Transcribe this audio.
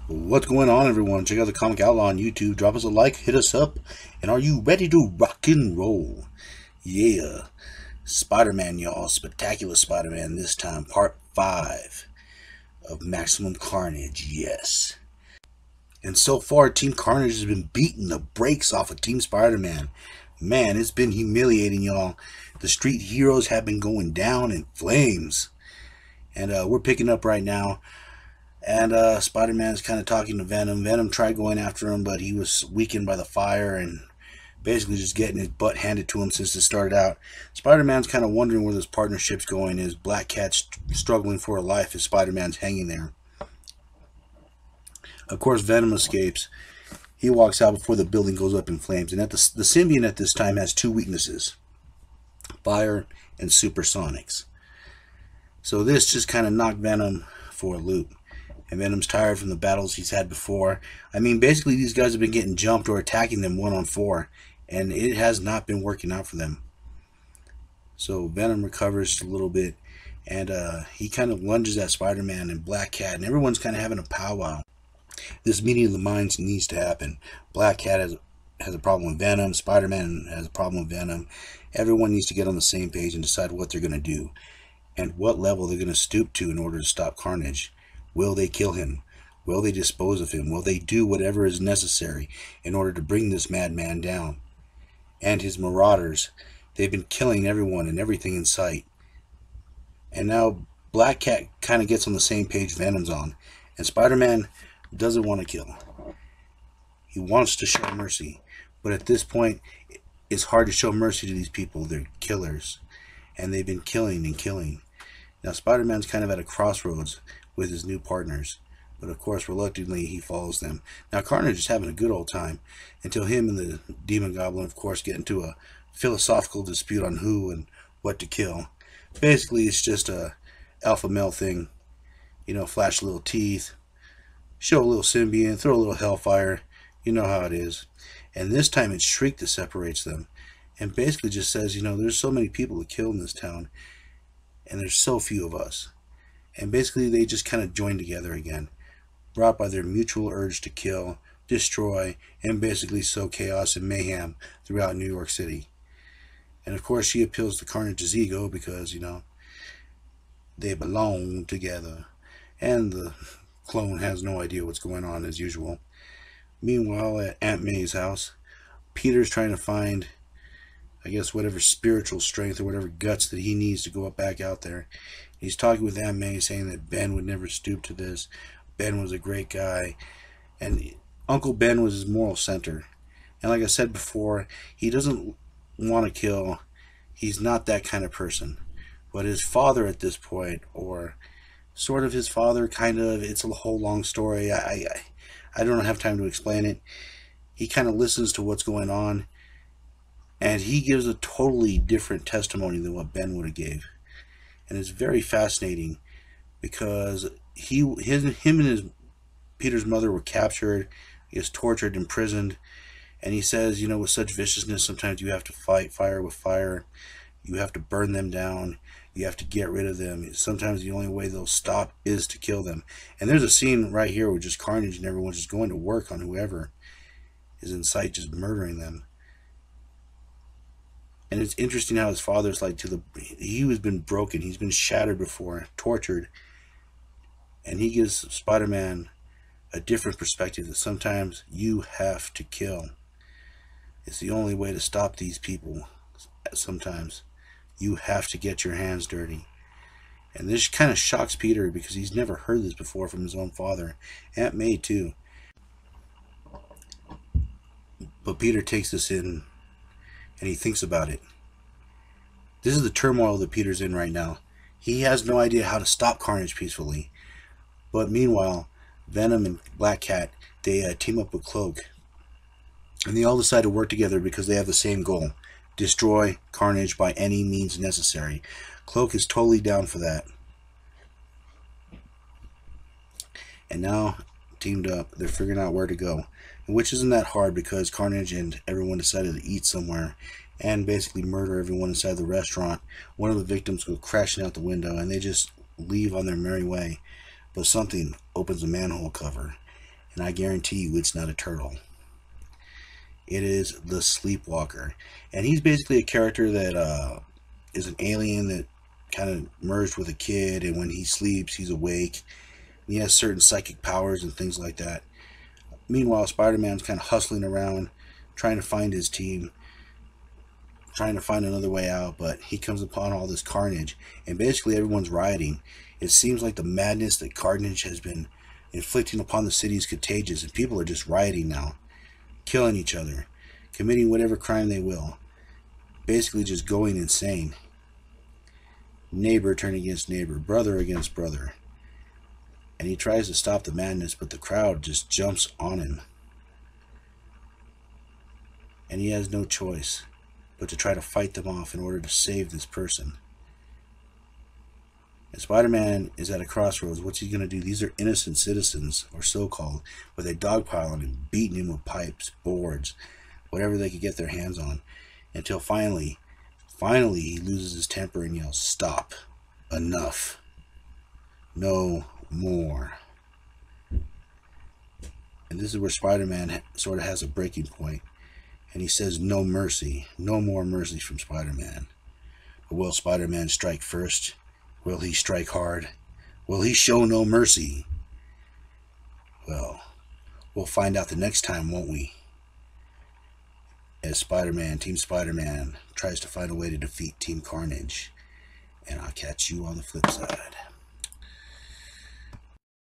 What's going on, everyone? Check out the Comic Outlaw on YouTube. Drop us a like, hit us up, and are you ready to rock and roll? Yeah. Spider-Man, y'all. Spectacular Spider-Man this time. Part 5 of Maximum Carnage. Yes. And so far, Team Carnage has been beating the brakes off of Team Spider-Man. Man, it's been humiliating, y'all. The street heroes have been going down in flames. And we're picking up right now. And Spider-Man's kind of talking to Venom. Venom tried going after him, but he was weakened by the fire and basically just getting his butt handed to him since it started out. Spider-Man's kind of wondering where this partnership's going. Is Black Cat's struggling for her life as Spider-Man's hanging there. Of course, Venom escapes. He walks out before the building goes up in flames. And the symbiote at this time has two weaknesses: fire and supersonics. So this just kind of knocked Venom for a loop. And Venom's tired from the battles he's had before. I mean, basically these guys have been getting jumped or attacking them 1-on-4. And it has not been working out for them. So Venom recovers a little bit. And he kind of lunges at Spider-Man and Black Cat. And everyone's kind of having a powwow. This meeting of the minds needs to happen. Black Cat has a problem with Venom. Spider-Man has a problem with Venom. Everyone needs to get on the same page and decide what they're going to do. And what level they're going to stoop to in order to stop Carnage. Will they kill him? Will they dispose of him? Will they do whatever is necessary in order to bring this madman down? And his marauders, they've been killing everyone and everything in sight. And now Black Cat kind of gets on the same page Venom's on. And Spider-Man doesn't want to kill. He wants to show mercy. But at this point, it's hard to show mercy to these people. They're killers. And they've been killing and killing. Now Spider-Man's kind of at a crossroads with his new partners, but of course reluctantly he follows them. Now Carnage is having a good old time until him and the Demon Goblin of course get into a philosophical dispute on who and what to kill. Basically it's just a alpha male thing, you know, flash little teeth, show a little symbiont, throw a little hellfire, you know how it is. And this time it's Shriek that separates them and basically just says, you know, there's so many people to kill in this town and there's so few of us. And basically they just kind of join together again, brought by their mutual urge to kill, destroy, and basically sow chaos and mayhem throughout New York City. And of course she appeals to Carnage's ego because, you know, they belong together. And the clone has no idea what's going on as usual. Meanwhile, at Aunt May's house, Peter's trying to find, I guess, whatever spiritual strength or whatever guts that he needs to go back out there. He's talking with Aunt May, saying that Ben would never stoop to this. Ben was a great guy. And Uncle Ben was his moral center. And like I said before, he doesn't want to kill. He's not that kind of person. But his father at this point, or sort of his father, kind of, it's a whole long story. I don't have time to explain it. He kind of listens to what's going on. And he gives a totally different testimony than what Ben would have gave. And it's very fascinating because him and Peter's mother were captured, he was tortured, imprisoned, and he says, you know, with such viciousness, sometimes you have to fight fire with fire, you have to burn them down, you have to get rid of them. Sometimes the only way they'll stop is to kill them. And there's a scene right here with just Carnage and everyone's just going to work on whoever is in sight, just murdering them. And it's interesting how his father's like he was been broken, he's been shattered before, tortured. And he gives Spider-Man a different perspective that sometimes you have to kill. It's the only way to stop these people. Sometimes you have to get your hands dirty. And this kind of shocks Peter because he's never heard this before from his own father. Aunt May too. But Peter takes this in and he thinks about it. This is the turmoil that Peter's in right now. He has no idea how to stop Carnage peacefully. But meanwhile, Venom and Black Cat, they team up with Cloak. And they all decide to work together because they have the same goal: destroy Carnage by any means necessary. Cloak is totally down for that. And now, teamed up, they're figuring out where to go. Which isn't that hard because Carnage and everyone decided to eat somewhere and basically murder everyone inside the restaurant. One of the victims goes crashing out the window and they just leave on their merry way. But something opens a manhole cover and I guarantee you it's not a turtle. It is the Sleepwalker, and he's basically a character that is an alien that kind of merged with a kid, and when he sleeps, he's awake. He has certain psychic powers and things like that. Meanwhile, Spider-Man's kind of hustling around, trying to find his team, trying to find another way out, but he comes upon all this carnage, and basically everyone's rioting. It seems like the madness that Carnage has been inflicting upon the city is contagious, and people are just rioting now, killing each other, committing whatever crime they will, basically just going insane. Neighbor turning against neighbor, brother against brother. And he tries to stop the madness, but the crowd just jumps on him. And he has no choice but to try to fight them off in order to save this person. And Spider-Man is at a crossroads. What's he going to do? These are innocent citizens, or so-called, but they dogpile on him, beating him with pipes, boards, whatever they could get their hands on, until finally he loses his temper and yells, "Stop! Enough! No more!" And this is where Spider-Man sort of has a breaking point, and he says, "No mercy, no more mercy from Spider-Man." But will Spider-Man strike first? Will he strike hard? Will he show no mercy? Well, we'll find out the next time, won't we? As Spider-Man, Team Spider-Man, tries to find a way to defeat Team Carnage. And I'll catch you on the flip side.